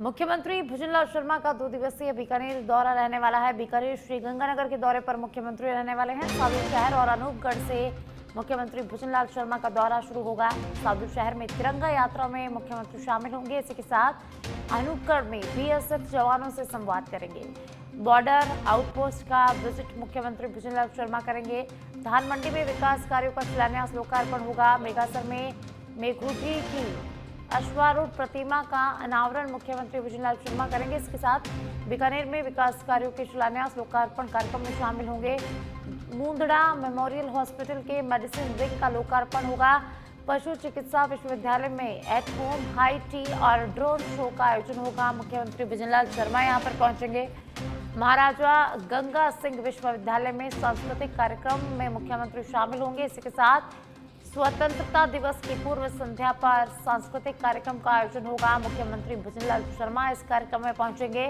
मुख्यमंत्री भुजनलाल शर्मा का 2 दिवसीय बीकानेर दौरा रहने वाला है। बीकानेर श्रीगंगानगर के दौरे पर मुख्यमंत्री रहने वाले हैं। सादुल शहर और अनूपगढ़ से मुख्यमंत्री भुजनलाल शर्मा का दौरा शुरू होगा। सादुल शहर में तिरंगा यात्रा में मुख्यमंत्री शामिल होंगे। इसी के साथ अनूपगढ़ में बीएसएफ जवानों से संवाद करेंगे। बॉर्डर आउटपोस्ट का विजिट मुख्यमंत्री भुजनलाल शर्मा करेंगे। धान मंडी में विकास कार्यों का शिलान्यास लोकार्पण होगा। मेघासर में मेघूठी की अश्वारूढ़ प्रतिमा का अनावरण मुख्यमंत्री भुजनलाल शर्मा करेंगे। इसके साथ बीकानेर में विकास कार्यों के शिलान्यास लोकार्पण कार्यक्रम में शामिल होंगे। मूंदड़ा मेमोरियल हॉस्पिटल के मेडिसिन विंग का लोकार्पण होगा। पशु चिकित्सा विश्वविद्यालय में एट होम हाई टी और ड्रोन शो का आयोजन होगा। मुख्यमंत्री भुजनलाल शर्मा यहां पर पहुंचेंगे। महाराजा गंगा सिंह विश्वविद्यालय में सांस्कृतिक कार्यक्रम में मुख्यमंत्री शामिल होंगे। इसी के साथ स्वतंत्रता दिवस की पूर्व संध्या पर सांस्कृतिक कार्यक्रम का आयोजन होगा। मुख्यमंत्री भुजनलाल शर्मा इस कार्यक्रम में पहुंचेंगे।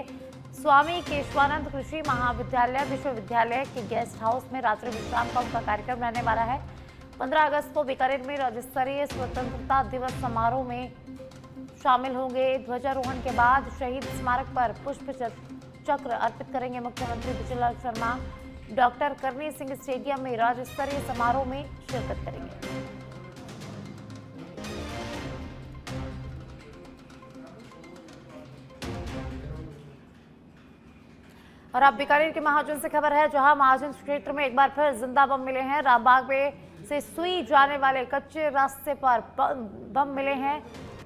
स्वामी केशवानंद कृषि महाविद्यालय विश्वविद्यालय के गेस्ट हाउस में रात्रि विश्राम का उनका कार्यक्रम रहने वाला है। 15 अगस्त को बीकानेर में राज्य स्तरीय स्वतंत्रता दिवस समारोह में शामिल होंगे। ध्वजारोहण के बाद शहीद स्मारक पर पुष्प चक्र अर्पित करेंगे मुख्यमंत्री भुजनलाल शर्मा। डॉक्टर करणी सिंह स्टेडियम में राज्य स्तरीय समारोह में शिरकत करेंगे। और अब बीकानेर के महाजन से खबर है, जहां महाजन क्षेत्र में एक बार फिर जिंदा बम मिले हैं। रामबाग में से सुई जाने वाले कच्चे रास्ते पर बम मिले हैं।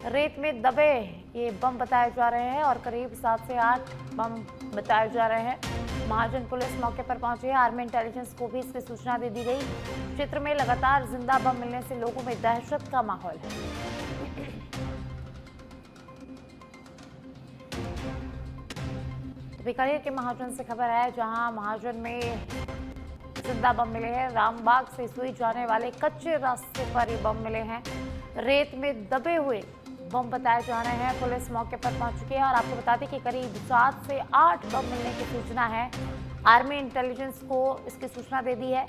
रेत में दबे ये बम बताए जा रहे हैं और करीब 7 से 8 बम बताए जा रहे हैं। महाजन पुलिस मौके पर पहुंची है। आर्मी इंटेलिजेंस को भी इसकी सूचना दे दी गई। क्षेत्र में लगातार जिंदा बम मिलने से लोगों में दहशत का माहौल है। बीकानेर के महाजन से खबर है, जहां महाजन में जिंदा बम मिले हैं। रामबाग से सुई जाने वाले कच्चे रास्ते पर ये बम मिले हैं। रेत में दबे हुए बम बताए जा रहे हैं। पुलिस मौके पर पहुंच चुकी है और आपको बता दें कि करीब 7 से 8 बम मिलने की सूचना है। आर्मी इंटेलिजेंस को इसकी सूचना दे दी है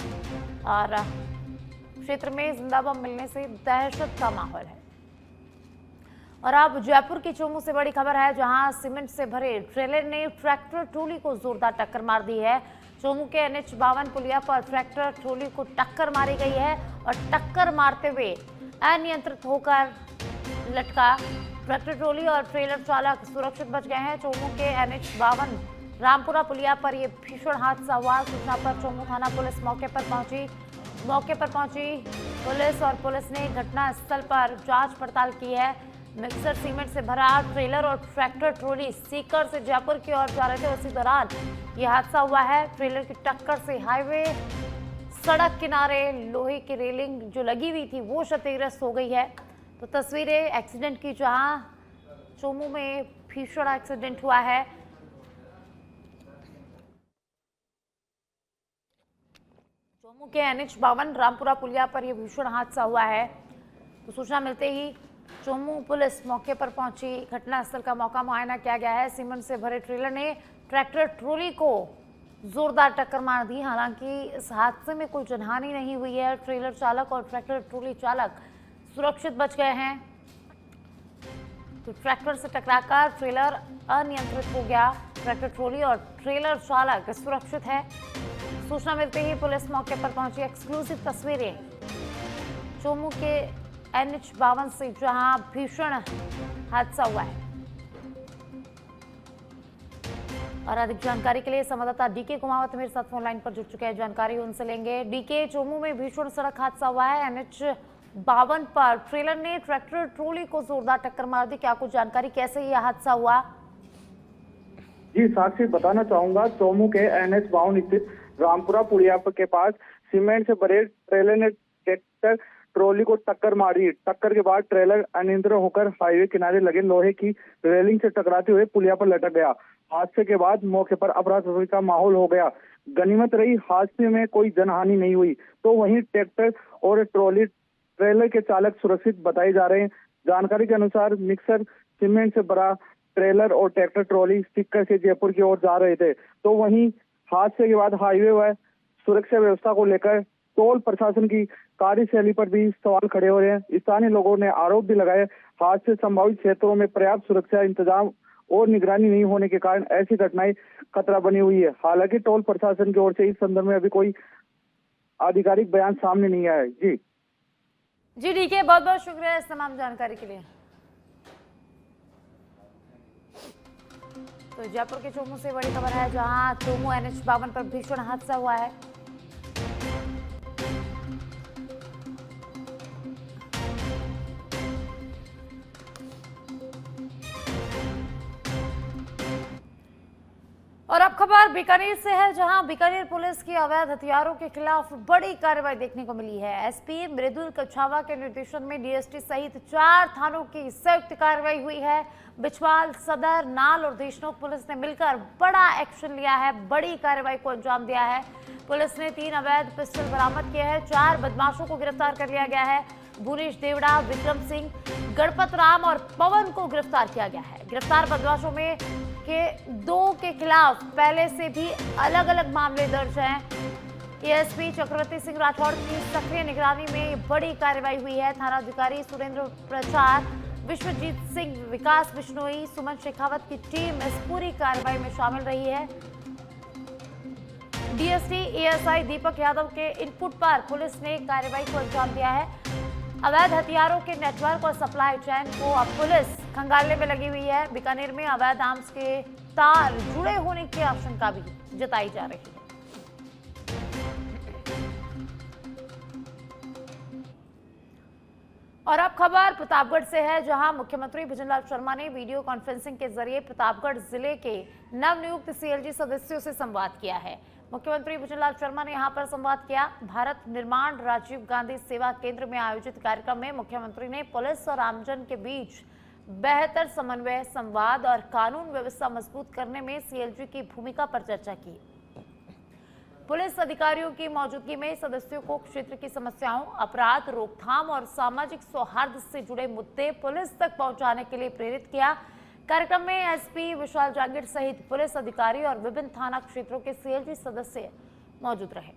और क्षेत्र में जिंदा बम मिलने से दहशत का माहौल है। और अब जयपुर की चोमू से बड़ी खबर है, जहां सीमेंट से भरे ट्रेलर ने ट्रैक्टर ट्रॉली को जोरदार टक्कर मार दी है। चोमू के NH 52 पुलिया पर ट्रैक्टर ट्रॉली को टक्कर मारी गई है और टक्कर मारते हुए अनियंत्रित होकर लटका। ट्रैक्टर ट्रॉली और ट्रेलर चालक सुरक्षित बच गए हैं। चोमू के NH 52 रामपुरा पुलिया पर यह भीषण हादसा हुआ। सूचना पर चोमू थाना पुलिस मौके पर पहुंची पुलिस और पुलिस ने घटनास्थल पर जांच पड़ताल की है। मिक्सर सीमेंट से भरा ट्रेलर और ट्रैक्टर ट्रॉली सीकर से जयपुर की ओर जा रहे थे। उसी दौरान यह हादसा हुआ है। ट्रेलर की टक्कर से हाईवे सड़क किनारे लोहे की रेलिंग जो लगी हुई थी वो क्षतिग्रस्त हो गई है। तो तस्वीरें एक्सीडेंट की, जहां चोमू में भीषण एक्सीडेंट हुआ है। चोमू के NH 52 रामपुरा पुलिया पर यह भीषण हादसा हुआ है। तो सूचना मिलते ही चोमू पुलिस मौके पर पहुंची। घटनास्थल का मौका मुआयना किया गया है। सीमेंट से भरे ट्रेलर ने ट्रैक्टर ट्रॉली को जोरदार टक्कर मार दी। हालांकि इस हादसे में कोई जनहानि नहीं हुई है। ट्रेलर चालक और ट्रैक्टर ट्रॉली चालक सुरक्षित बच गए हैं। तो ट्रैक्टर से टकराकर ट्रेलर अनियंत्रित हो गया। ट्रैक्टर ट्रॉली और ट्रेलर चालक सुरक्षित है। सूचना मिलते ही पुलिस मौके पर पहुंची। एक्सक्लूसिव तस्वीरें चोमू के NH 52 से, जहां भीषण हादसा हुआ है। और अधिक जानकारी के लिए संवाददाता डीके कुमावत मेरे साथ फोन लाइन पर जुड़ चुके हैं। जानकारी उनसे लेंगे। डीके, चोमू में भीषण सड़क हादसा हुआ है। NH 52 पर ट्रेलर ने ट्रैक्टर ट्रॉली को जोरदार टक्कर मार दी। क्या कुछ जानकारी, कैसे यह हादसा हुआ? जी साक्षी, बताना चाहूंगा, चोमू के NH 52 स्थित रामपुरा पुलिया के पास सीमेंट से भरे ट्रेलर ने ट्रैक्टर ट्रॉली को टक्कर मारी। टक्कर के बाद ट्रेलर अनियंत्रित होकर हाईवे किनारे लगे लोहे की रेलिंग से टकराते हुए पुलिया पर लटक गया। हादसे के बाद मौके पर अफरा तफरी का माहौल हो गया। गनीमत रही, हादसे में कोई जनहानि नहीं हुई। तो वहीं ट्रैक्टर और ट्रॉली ट्रेलर के चालक सुरक्षित बताए जा रहे हैं। जानकारी के अनुसार मिक्सर सीमेंट से भरा ट्रेलर और ट्रैक्टर ट्रॉली सीकर से जयपुर की ओर जा रहे थे। तो वहीं हादसे के बाद हाईवे व सुरक्षा व्यवस्था को लेकर टोल प्रशासन की कार्यशैली पर भी सवाल खड़े हो रहे हैं। स्थानीय लोगों ने आरोप भी लगाए, हादसे संभावित क्षेत्रों में पर्याप्त सुरक्षा इंतजाम और निगरानी नहीं होने के कारण ऐसी घटनाएं खतरा बनी हुई है। हालांकि टोल प्रशासन की ओर से इस संदर्भ में अभी कोई आधिकारिक बयान सामने नहीं आया है। जी ठीक है, बहुत बहुत शुक्रिया इस तमाम जानकारी के लिए। तो जयपुर के चोमू से बड़ी खबर है, जहां चोमू NH-52 पर भीषण हादसा हुआ है। और अब खबर बीकानेर से है, जहां बीकानेर पुलिस की अवैध हथियारों के खिलाफ बड़ी कार्रवाई देखने को मिली है। SP मृदुल कछावा के निर्देशन में DST सहित 4 थानों की संयुक्त कार्रवाई हुई है। बिछवाल, सदर, नाल और देशनोक पुलिस ने मिलकर बड़ा एक्शन लिया है, बड़ी कार्रवाई को अंजाम दिया है। पुलिस ने 3 अवैध पिस्टल बरामद किए हैं, 4 बदमाशों को गिरफ्तार कर लिया गया है। भुवनेश देवड़ा, विक्रम सिंह, गणपत राम और पवन को गिरफ्तार किया गया है। गिरफ्तार बदमाशों में के 2 के खिलाफ पहले से भी अलग अलग मामले दर्ज हैं। ASP चक्रवर्ती सिंह राठौड़ की सक्रिय निगरानी में बड़ी कार्रवाई हुई है। थानाधिकारी सुरेंद्र प्रचार, विश्वजीत सिंह, विकास बिश्नोई, सुमन शेखावत की टीम इस पूरी कार्रवाई में शामिल रही है। DST ASI दीपक यादव के इनपुट पर पुलिस ने कार्रवाई को अंजाम दिया है। अवैध हथियारों के नेटवर्क और सप्लाई चेन को अब पुलिस खंगालने में लगी हुई है। बीकानेर में अवैध आर्म्स के तार जुड़े होने की आशंका भी जताई जा रही है। और अब खबर प्रतापगढ़ से है, जहां मुख्यमंत्री भुजनलाल शर्मा ने वीडियो कॉन्फ्रेंसिंग के जरिए प्रतापगढ़ जिले के नवनियुक्त CLG सदस्यों से संवाद किया है। मुख्यमंत्री भुजनलाल शर्मा ने यहां पर संवाद किया। भारत निर्माण राजीव गांधी सेवा केंद्र में आयोजित कार्यक्रम में मुख्यमंत्री ने पुलिस और आमजन के बीच बेहतर समन्वय, संवाद और कानून व्यवस्था मजबूत करने में CLG की भूमिका पर चर्चा की। पुलिस अधिकारियों की मौजूदगी में सदस्यों को क्षेत्र की समस्याओं, अपराध रोकथाम और सामाजिक सौहार्द से जुड़े मुद्दे पुलिस तक पहुंचाने के लिए प्रेरित किया। कार्यक्रम में SP विशाल जांगीर सहित पुलिस अधिकारी और विभिन्न थाना क्षेत्रों के CLG सदस्य मौजूद रहे।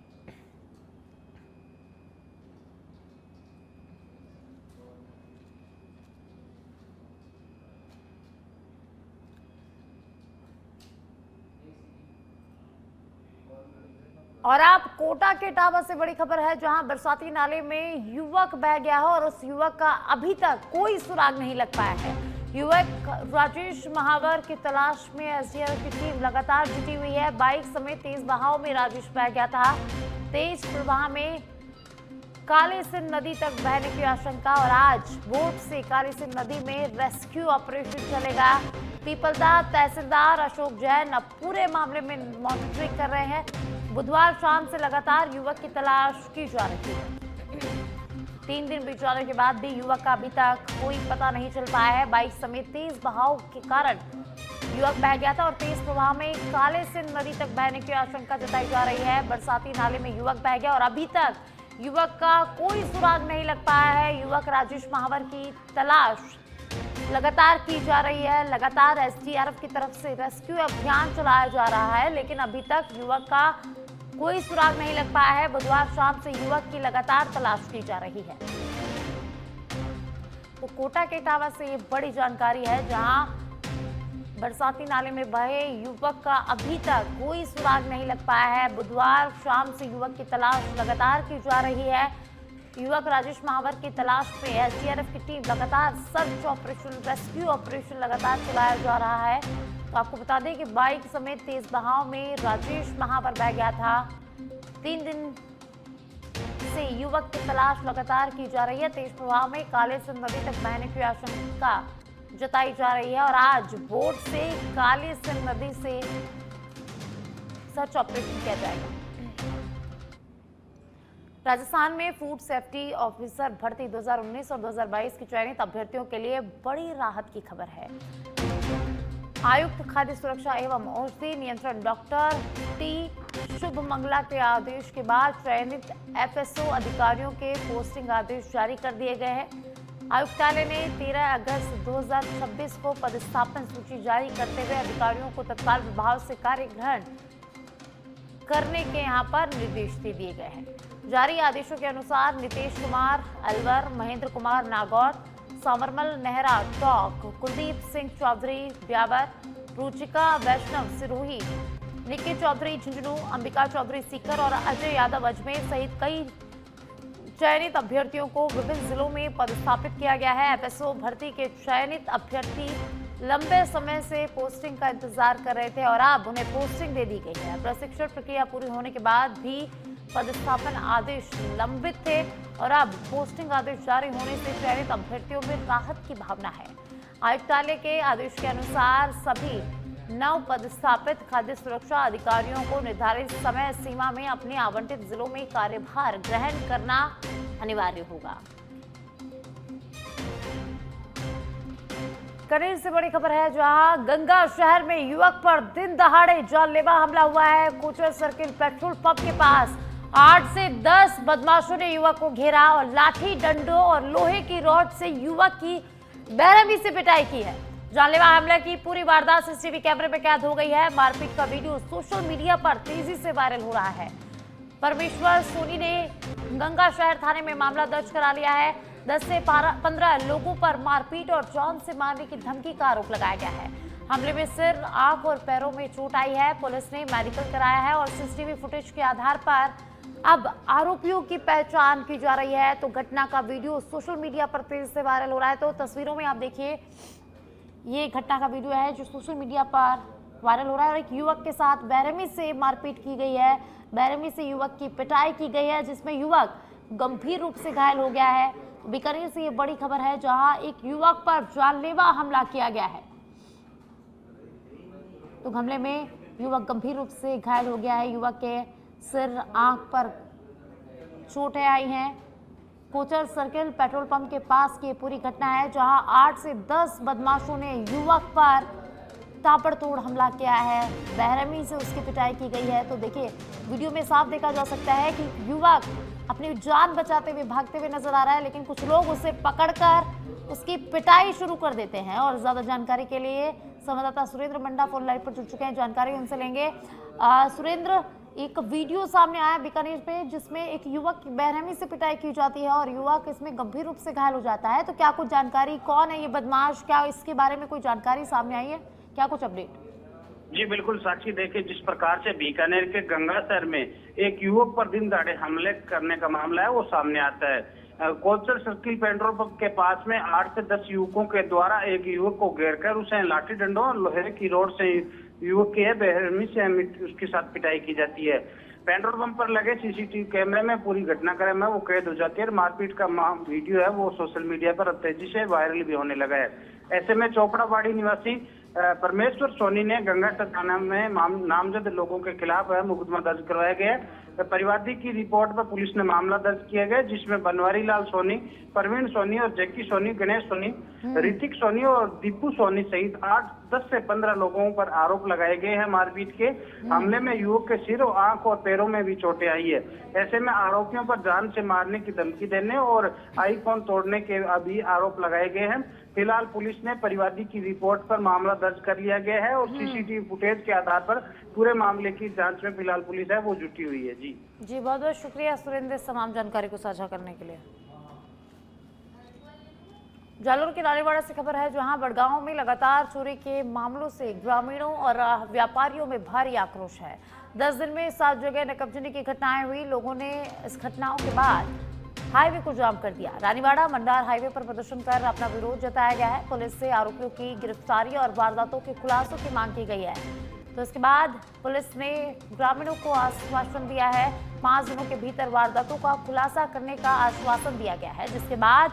और आप कोटा के इटावा से बड़ी खबर है, जहां बरसाती नाले में युवक बह गया है और उस युवक का अभी तक कोई सुराग नहीं लग पाया है। युवक राजेश महावर की तलाश में SDRF की टीम लगातार जुटी हुई है। बाइक समेत तेज बहाव में राजेश बह गया था। तेज प्रवाह में काली सिंध नदी तक बहने की आशंका और आज बोट से काली सिंध नदी में रेस्क्यू ऑपरेशन चलेगा। पीपलदा तहसीलदार अशोक जैन अब पूरे मामले में मॉनिटरिंग कर रहे हैं। बुधवार शाम से लगातार युवक की तलाश की जा रही है। 3 दिन बीत जाने के बाद भी युवक का अभी तक कोई पता नहीं चल पाया है। बाइक समेत तेज बहाव के कारण युवक बह गया था और तेज प्रवाह में काले सिंध नदी तक बहने की आशंका जताई जा रही है। बरसाती नाले में युवक बह गया और अभी तक युवक का कोई सुराग नहीं लग पाया है। युवक राजेश महावर की तलाश लगातार की जा रही है। लगातार SDRF की तरफ से रेस्क्यू अभियान चलाया जा रहा है, लेकिन अभी तक युवक का कोई सुराग नहीं लग पाया है। बुधवार शाम से युवक की लगातार तलाश की जा रही है। तो कोटा के इटावा से ये बड़ी जानकारी है, जहां बरसाती नाले में बहे युवक का अभी तक कोई सुराग नहीं लग पाया है। बुधवार शाम से युवक की तलाश लगातार की जा रही है। युवक राजेश महावर की तलाश में SDRF की टीम लगातार सर्च ऑपरेशन, रेस्क्यू ऑपरेशन लगातार चलाया जा रहा है। तो आपको बता दें कि बाइक समेत तेज बहाव में राजेश महावर बह गया था। 3 दिन से युवक की तलाश लगातार की जा रही है। तेज प्रवाह में काले सिंध नदी तक बहने की आशंका जताई जा रही है और आज बोट से काली सिंध नदी से सर्च ऑपरेशन किया जाएगा। राजस्थान में फूड सेफ्टी ऑफिसर भर्ती 2019 और 2022 की चयनित अभ्यर्थियों के लिए बड़ी राहत की खबर है। आयुक्त खाद्य सुरक्षा एवं औषधि नियंत्रण डॉक्टर T शुभ मंगला के आदेश के बाद चयनित FSO अधिकारियों के पोस्टिंग आदेश जारी कर दिए गए हैं। आयुक्तालय ने 13 अगस्त 2026 को पदस्थापन सूची जारी करते हुए अधिकारियों को तत्काल प्रभाव से कार्य ग्रहण करने के यहाँ पर निर्देश दे दिए गए हैं। जारी आदेशों के अनुसार नीतीश कुमार अलवर, महेंद्र कुमार नागौर, सावरमल नेहरा टॉक, कुलदीप सिंह चौधरी ब्यावर, रुचिका वैष्णव सिरोही, निकी चौधरी झुंझुनू, अंबिका चौधरी सीकर और अजय यादव अजमेर सहित कई चयनित अभ्यर्थियों को विभिन्न जिलों में पदस्थापित किया गया है। एफएसओ भर्ती के चयनित अभ्यर्थी लंबे समय से पोस्टिंग का इंतजार कर रहे थे और अब उन्हें पोस्टिंग दे दी गई है। प्रशिक्षण प्रक्रिया पूरी होने के बाद भी पदस्थापन आदेश लंबित थे और अब पोस्टिंग आदेश जारी होने से चयनित अभ्यर्थियों में राहत की भावना है। आयुक्तालय के आदेश के अनुसार सभी नव पदस्थापित खाद्य सुरक्षा अधिकारियों को निर्धारित समय सीमा में अपने आवंटित जिलों में कार्यभार ग्रहण करना अनिवार्य होगा। कनेर से बड़ी खबर है, जहां गंगा शहर में युवक पर दिन दहाड़े जानलेवा हमला हुआ है। कोचर सर्किल पेट्रोल पंप के पास 8 से 10 बदमाशों ने युवक को घेरा और लाठी डंडों और लोहे की रॉड से युवक की बेरहमी से पिटाई की है। जानलेवा हमले की पूरी वारदात सीसीटीवी कैमरे में कैद हो गई है। मारपीट का वीडियो सोशल मीडिया पर तेजी से वायरल हो रहा है। परमेश्वर सोनी ने गंगा शहर थाने में मामला दर्ज करा लिया है। 10 से 15 लोगों पर मारपीट और जान से मारने की धमकी का आरोप लगाया गया है। हमले में सिर, आंख और पैरों में चोट आई है। पुलिस ने मेडिकल कराया है और सीसीटीवी फुटेज के आधार पर अब आरोपियों की पहचान की जा रही है। तो घटना का वीडियो सोशल मीडिया पर तेजी से वायरल हो रहा है। तो तस्वीरों में आप देखिए, ये घटना का वीडियो है जो सोशल मीडिया पर वायरल हो रहा है और एक युवक के साथ बेरहमी से मारपीट की गई है। बेरहमी से युवक की पिटाई की गई है, जिसमें युवक गंभीर रूप से घायल हो गया है। बीकानेर से ये बड़ी खबर है, जहां एक युवक पर जानलेवा हमला किया गया है। तो हमले में युवक गंभीर रूप से घायल हो गया है। युवक के सिर, आंख पर चोटें आई हैं। कोचर सर्किल पेट्रोल पंप के पास की पूरी घटना है, जहां 8 से 10 बदमाशों ने युवक पर ताबड़तोड़ हमला किया है। बेरहमी से उसकी पिटाई की गई है। तो देखिए, वीडियो में साफ देखा जा सकता है कि युवक अपनी जान बचाते हुए भागते हुए नजर आ रहा है, लेकिन कुछ लोग उसे पकड़कर उसकी पिटाई शुरू कर देते हैं। और ज्यादा जानकारी के लिए संवाददाता सुरेंद्र मंडा फोन लाइन पर जुड़ चुके हैं, जानकारी उनसे लेंगे। सुरेंद्र, एक वीडियो सामने आया बीकानेर पे, जिसमें एक युवक की बेरहमी से पिटाई की जाती है और युवक इसमें गंभीर रूप से घायल हो जाता है। तो क्या कुछ जानकारी, कौन है ये बदमाश, क्या इसके बारे में कोई जानकारी सामने आई है, क्या कुछ अपडेट? जी बिल्कुल साक्षी, देखिए जिस प्रकार से बीकानेर के गंगा शहर में एक युवक पर दिन दहाड़े हमले करने का मामला है वो सामने आता है। कोचर सर्किल पेट्रोल पंप के पास में 8 से 10 युवकों के द्वारा एक युवक को घेरकर उसे लाठी डंडों और लोहे की रॉड से युवक की बेरहमी से उसके साथ पिटाई की जाती है। पेट्रोल पंप पर लगे सीसीटीवी कैमरे में पूरी घटनाक्रम में वो कैद हो जाती है। मारपीट का वीडियो है वो सोशल मीडिया पर तेजी से वायरल भी होने लगा है। ऐसे में चोपड़ाबाड़ी निवासी परमेश्वर सोनी ने गंगा थाना में नामजद लोगों के खिलाफ मुकदमा दर्ज करवाया गया है। परिवादी की रिपोर्ट पर पुलिस ने मामला दर्ज किया गया, जिसमें बनवारी लाल सोनी, प्रवीण सोनी और जैकी सोनी, गणेश सोनी, ऋतिक सोनी और दीपू सोनी सहित 10 से 15 लोगों पर आरोप लगाए गए हैं। मारपीट के हमले में युवक के सिर, आंख और पैरों में भी चोटें आई है। ऐसे में आरोपियों पर जान से मारने की धमकी देने और आईफोन तोड़ने के भी आरोप लगाए गए हैं। फिलहाल पुलिस ने परिवादी की रिपोर्ट पर मामला दर्ज कर लिया गया है और सीसीटीवी फुटेज के आधार पर पूरे मामले की जांच में फिलहाल पुलिस है वो जुटी हुई है। जी बहुत बहुत शुक्रिया सुरेंद्र, तमाम जानकारी को साझा करने के लिए। जालोर के रानीवाड़ा से खबर है, जहां बड़गांव में लगातार चोरी के मामलों से ग्रामीणों और व्यापारियों में भारी आक्रोश है। 10 दिन में 7 जगह नकबजनी की घटनाएं हुई। लोगों ने इस घटनाओं के बाद हाईवे को जाम कर दिया। रानीवाड़ा मंडार हाईवे पर प्रदर्शन कर अपना विरोध जताया गया है। पुलिस से आरोपियों की गिरफ्तारी और वारदातों के खुलासों की मांग की गई है। तो इसके बाद पुलिस ने ग्रामीणों को आश्वासन दिया है, 5 दिनों के भीतर वारदातों का खुलासा करने का आश्वासन दिया गया है, जिसके बाद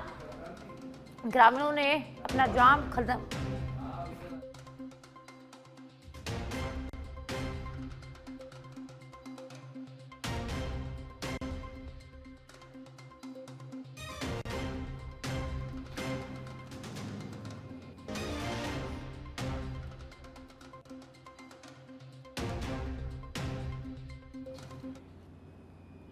ग्रामीणों ने अपना जाम खत्म।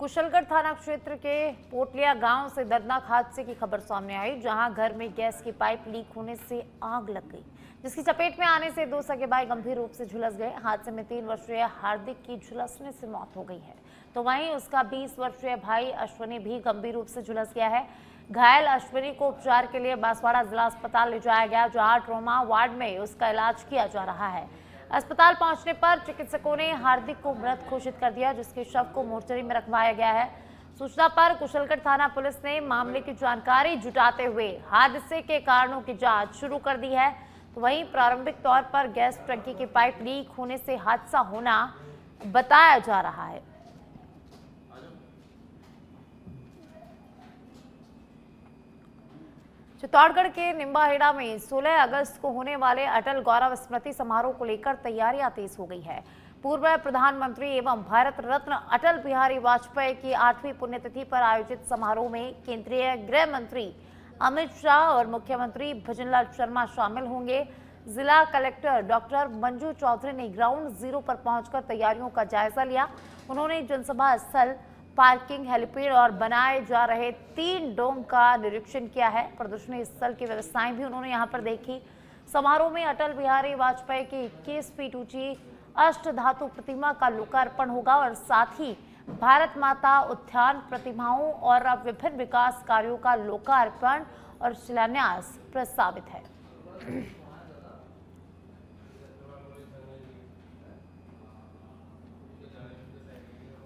कुशलगढ़ थाना क्षेत्र के पोटलिया गांव से दर्दनाक हादसे की खबर सामने आई, जहां घर में गैस की पाइप लीक होने से आग लग गई, जिसकी चपेट में आने से 2 सगे भाई गंभीर रूप से झुलस गए। हादसे में 3 वर्षीय हार्दिक की झुलसने से मौत हो गई है, तो वहीं उसका 20 वर्षीय भाई अश्वनी भी गंभीर रूप से झुलस गया है। घायल अश्विनी को उपचार के लिए बांसवाड़ा जिला अस्पताल ले जाया गया, जहां ट्रॉमा वार्ड में उसका इलाज किया जा रहा है। अस्पताल पहुंचने पर चिकित्सकों ने हार्दिक को मृत घोषित कर दिया, जिसके शव को मोर्चरी में रखवाया गया है। सूचना पर कुशलगढ़ थाना पुलिस ने मामले की जानकारी जुटाते हुए हादसे के कारणों की जांच शुरू कर दी है। तो वहीं प्रारंभिक तौर पर गैस टंकी की पाइप लीक होने से हादसा होना बताया जा रहा है। चित्तौड़गढ़ के निम्बाहेड़ा में 16 अगस्त को होने वाले अटल गौरव स्मृति समारोह को लेकर तैयारियां तेज हो गई है। पूर्व प्रधानमंत्री एवं भारत रत्न अटल बिहारी वाजपेयी की 8वीं पुण्यतिथि पर आयोजित समारोह में केंद्रीय गृह मंत्री अमित शाह और मुख्यमंत्री भजनलाल शर्मा शामिल होंगे। जिला कलेक्टर डॉक्टर मंजू चौधरी ने ग्राउंड जीरो पर पहुंचकर तैयारियों का जायजा लिया। उन्होंने जनसभा स्थल, पार्किंग, हेलीपैड और बनाए जा रहे 3 डोम का निरीक्षण किया है। प्रदर्शनी स्थल की व्यवस्थाएं भी उन्होंने यहां पर देखी। समारोह में अटल बिहारी वाजपेयी की 21 फीट ऊंची अष्ट धातु प्रतिमा का लोकार्पण होगा और साथ ही भारत माता उद्यान प्रतिमाओं और विभिन्न विकास कार्यों का लोकार्पण और शिलान्यास प्रस्तावित है।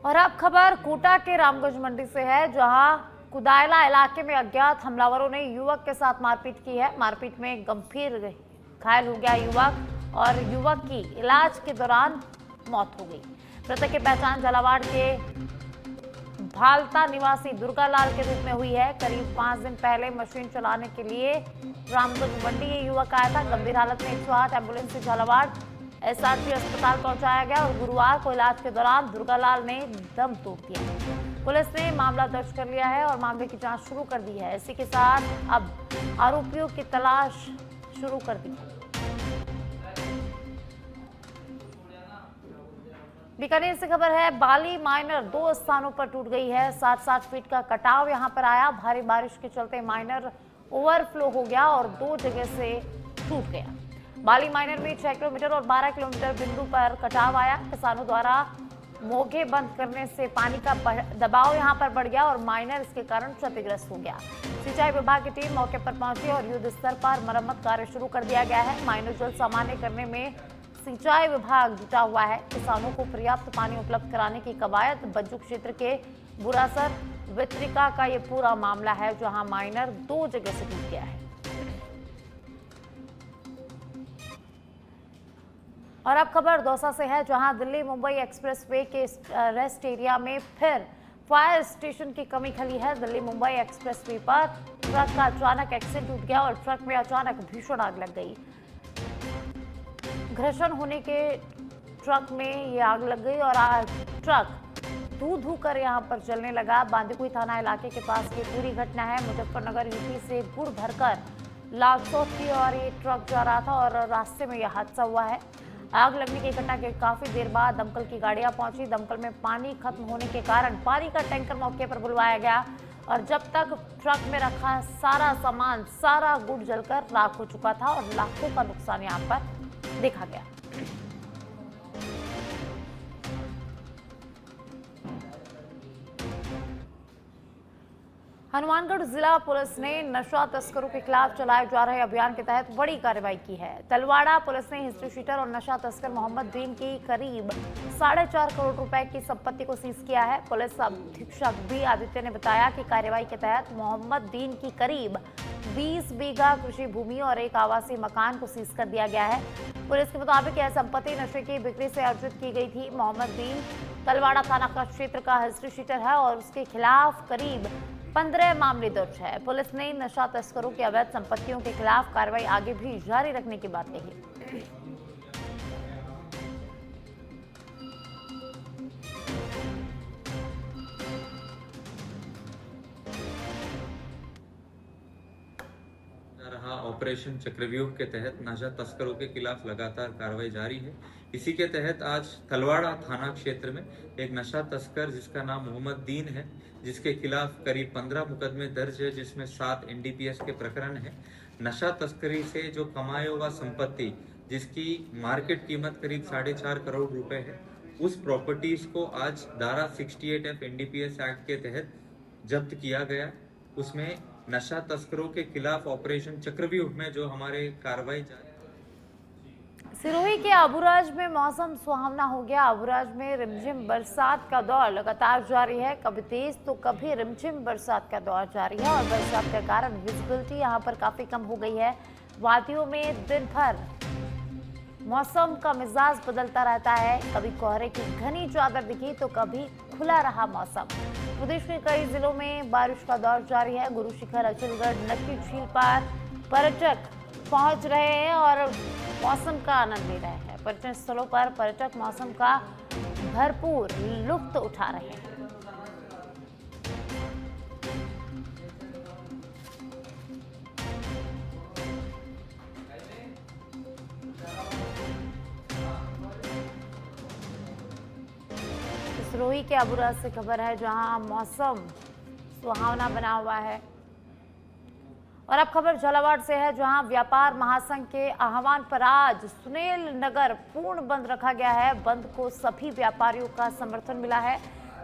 और अब खबर कोटा के रामगंज मंडी से है, जहां कुदायला इलाके में अज्ञात हमलावरों ने युवक के साथ मारपीट की है। मारपीट में गंभीर घायल हो गया युवक और युवक की इलाज के दौरान मौत हो गई। मृतक की पहचान झालावाड़ के भालता निवासी दुर्गालाल के रूप में हुई है। करीब 5 दिन पहले मशीन चलाने के लिए रामगंज मंडी ये युवक आया था। गंभीर हालत में 108 एम्बुलेंस से झालावाड़ एसआरसी अस्पताल पहुंचाया गया और गुरुवार को इलाज के दौरान दुर्गालाल ने दम तोड़ दिया। पुलिस ने मामला दर्ज कर लिया है और मामले की जांच शुरू कर दी है। इसी के साथ अब आरोपियों की तलाश शुरू कर दी है। बीकानेर से खबर है, बाली माइनर 2 स्थानों पर टूट गई है। 60-60 फीट का कटाव यहां पर आया। भारी बारिश के चलते माइनर ओवरफ्लो हो गया और 2 जगह से टूट गया। बाली माइनर में 6 किलोमीटर और 12 किलोमीटर बिंदु पर कटाव आया। किसानों द्वारा मोगे बंद करने से पानी का दबाव यहां पर बढ़ गया और माइनर इसके कारण क्षतिग्रस्त हो गया। सिंचाई विभाग की टीम मौके पर पहुंची और युद्ध स्तर पर मरम्मत कार्य शुरू कर दिया गया है। माइनर जल सामान्य करने में सिंचाई विभाग जुटा हुआ है। किसानों को पर्याप्त पानी उपलब्ध कराने की कवायद। बज्जू क्षेत्र के बुरासर वितरिका का ये पूरा मामला है, जहां माइनर 2 जगह से टूट गया है। और अब खबर दौसा से है, जहां दिल्ली मुंबई एक्सप्रेसवे के रेस्ट एरिया में फिर फायर स्टेशन की कमी खली है। दिल्ली मुंबई एक्सप्रेसवे पर ट्रक का अचानक एक्सीडेंट टूट गया और ट्रक में अचानक भीषण आग लग गई। घर्षण होने के ट्रक में ये आग लग गई और ट्रक धू कर यहां पर चलने लगा। बांदीकुई थाना इलाके के पास ये पूरी घटना है। मुजफ्फरनगर यूपी से गुड़ भरकर लालसोट की ओर ये ट्रक जा रहा था और रास्ते में यह हादसा हुआ है। आग लगने की घटना के काफी देर बाद दमकल की गाड़ियां पहुंची। दमकल में पानी खत्म होने के कारण पानी का टैंकर मौके पर बुलवाया गया और जब तक ट्रक में रखा सारा सामान, सारा गुड़ जलकर राख हो चुका था और लाखों का नुकसान यहां पर देखा गया। हनुमानगढ़ जिला पुलिस ने नशा तस्करों के खिलाफ चलाए जा रहे अभियान के तहत बड़ी कार्रवाई की है। तलवाड़ा पुलिस ने हिस्ट्री शीटर और नशा तस्कर मोहम्मद दीन की करीब 4.5 करोड़ रुपए की संपत्ति को सीज किया है। पुलिस अधीक्षक बी आदित्य ने बताया कि कार्रवाई के तहत मोहम्मद दीन की करीब 20 बीघा कृषि भूमि और एक आवासीय मकान को सीज कर दिया गया है। पुलिस के मुताबिक यह संपत्ति नशे की बिक्री से अर्जित की गई थी। मोहम्मद दीन तलवाड़ा थाना का क्षेत्र का हिस्ट्री शीटर है और उसके खिलाफ करीब 15 मामले दर्ज है। पुलिस ने नशा तस्करों की अवैध संपत्तियों के खिलाफ कार्रवाई आगे भी जारी रखने की बात कही। ऑपरेशन चक्रव्यूह के तहत नशा तस्करों के खिलाफ लगातार कार्रवाई जारी है। इसी के तहत आज तलवाड़ा थाना क्षेत्र में एक नशा तस्कर जिसका नाम मोहम्मद दीन है, जिसके खिलाफ करीब 15 मुकदमे दर्ज है, जिसमें 7 NDPS के प्रकरण है। नशा तस्करी से जो कमाया हुआ संपत्ति जिसकी मार्केट कीमत करीब 4.5 करोड़ रुपए है, उस प्रॉपर्टीज को आज धारा 68F NDPS एक्ट के तहत जब्त किया गया। उसमें नशा तस्करों के खिलाफ ऑपरेशन चक्रव्यूह में जो हमारे कार्रवाई जारी। सिरोही के अबुराज में मौसम सुहावना हो गया। अबुराज में रिमझिम बरसात का दौर लगातार जारी है। कभी तेज तो कभी रिमझिम बरसात का दौर जारी है और बरसात के कारण विजिबिलिटी यहां पर काफी कम हो गई है। वादियों में दिन भर मौसम का मिजाज बदलता रहता है। कभी कोहरे की घनी चादर दिखी तो कभी खुला रहा मौसम। प्रदेश के कई जिलों में बारिश का दौर जारी है। गुरु शिखर, अचलगढ़, नक्की झील पर पर्यटक पहुंच रहे हैं और मौसम का आनंद ले रहे हैं। पर्यटन स्थलों पर पर्यटक मौसम का भरपूर लुत्फ उठा रहे हैं। सिरोही के अबुराज से खबर है जहां मौसम सुहावना बना हुआ है। और अब खबर झालावाड़ से है जहां व्यापार महासंघ के आह्वान पर आज सुनील नगर पूर्ण बंद रखा गया है। बंद को सभी व्यापारियों का समर्थन मिला है।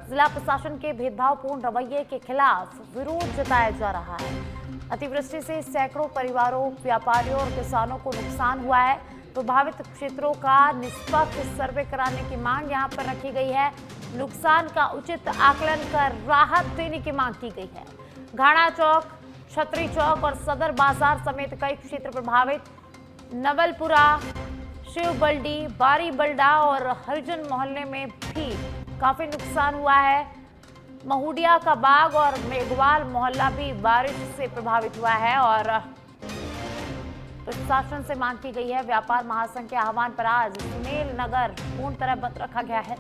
जिला प्रशासन के भेदभावपूर्ण रवैये के खिलाफ विरोध जताया जा रहा है। अतिवृष्टि से सैकड़ों परिवारों, व्यापारियों और किसानों को नुकसान हुआ है। प्रभावित क्षेत्रों का निष्पक्ष सर्वे कराने की मांग यहां पर रखी गई है। नुकसान का उचित आकलन कर राहत देने की मांग की गई है। घाना चौक, छतरी चौक और सदर बाजार समेत कई क्षेत्र प्रभावित। नवलपुरा, शिवबल्डी, बारी बल्डा और हरिजन मोहल्ले में भी काफी नुकसान हुआ है। महुडिया का बाग और मेघवाल मोहल्ला भी बारिश से प्रभावित हुआ है और प्रशासन से मांग की गई है। व्यापार महासंघ के आह्वान पर आज सुनील नगर पूर्ण तरह बंद रखा गया है।